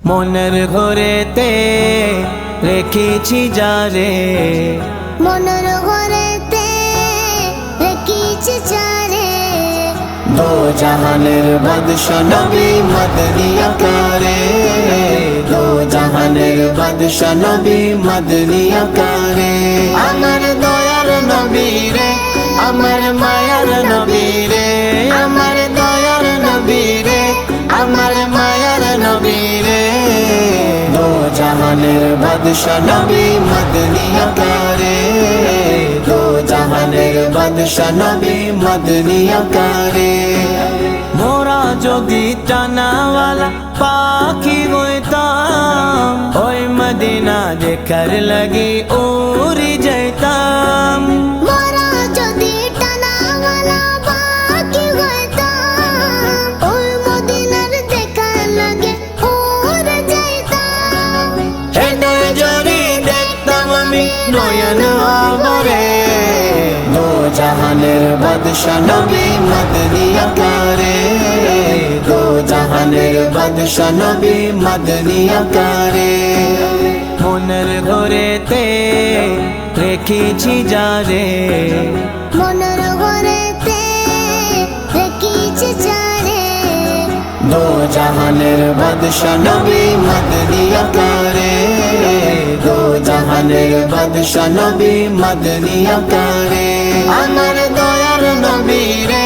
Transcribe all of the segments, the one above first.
মনের ঘরেতে রেখেছি যারে, মনের ঘরেতে রেখেছি যারে, দো জাহানের বাদশা নবী মদনী আকারে, দো জাহানের বাদশা নবী মদনী আকারে। আমার দয়ার নবী রে, আমার মায়ার নবী রে, আমার দয়ার নবী রে, আমার মায়ার নবী রে। দো জাহানের বাদশা নবী মদনী আকারে, দো জাহানের বাদশা নবী মদনী আকারে। মোরা যদি টানাওয়ালা পাখি হইতাম, ওই মদিনা দেখার লাগি উড়ে যাইতাম। মোরা যদি টানাওয়ালা পাখি হইতাম, ওই মদিনার দেখার লাগে উড়ে যাইতাম। হৃদয় জড়ি দেখতাম আমি নয়ন ভরে, দো জাহানের বাদশা নবী মদনী আকারে, দো জাহানের বাদশা নবী মদনী আকারে। মনের ঘরেতে রেখেছি যারে, মনের ঘরেতে রেখেছি যারে, দো জাহানের বাদশা নবী মদনী আকারে, দো জাহানের বাদশা নবী মদনী আকারে। আমার দয়ার নবী রে,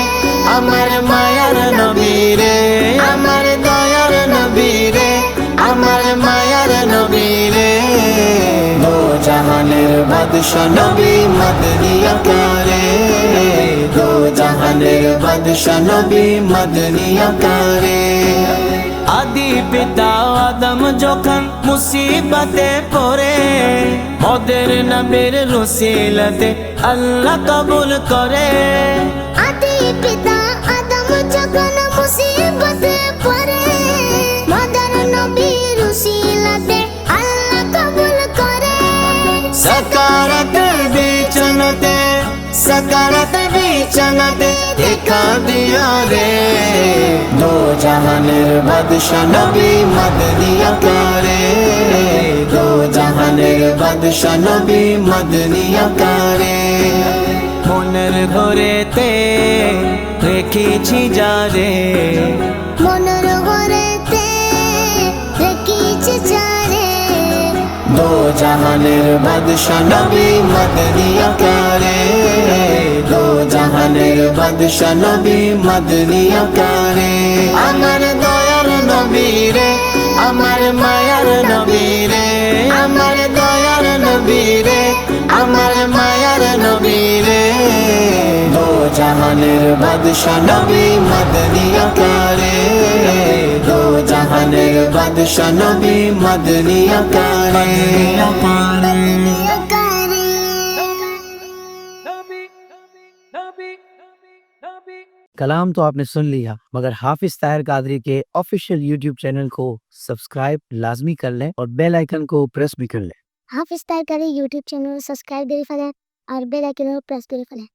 আমার মায়ার নবী রে, আমার দয়ার নবী রে, আমার মায়ার নবী রে। দো জাহানের বাদশা নবী মদনী আকারে, দো জাহানের বাদশা নবী মদনী আকারে। আদি পিতা আদম যখন মুসিবতে পড়ে, মোদের নবীর রসিলতে আল্লাহ কবুল করে। আদি পিতা আদম যখন মুসিবতে পড়ে, মদর নবীর উসিলাতে আল্লাহ কবুল করে। সকারত বিছনতে, সকারত বিছনতে দেখা দিয়া রে, দো জাহানের বাদশা নবী মদনী আকারে, দো জাহানের বাদশা নবী মদনী আকারে। মনের ঘরেতে রেখেছি যারে, মনের ঘরেতে রেখেছি যারে, দো জাহানের বাদশা নবী মদনী আকারে, দো জাহানের বাদশা নবী মদনী আকারে। আমার দয়ার নবী রে, আমার মায়ার নবী রে, আমার দয়ার নবী রে, আমার মায়ার নবী রে। দো জাহানের বাদশা নবী মদনী আকারে, দো জাহানের বাদশা নবী মদনী আকারে। कलाम तो आपने सुन लिया, मगर हाफिज ताहिर कादरी के ऑफिशियल यूट्यूब चैनल को सब्सक्राइब लाजमी कर लें और बेल आइकन को प्रेस भी कर लें। হাফিজ তার यूट्यूब चैनल सब्सक्राइब করে ফেলেন আর বেল আইকন প্রেস করে ফেলেন।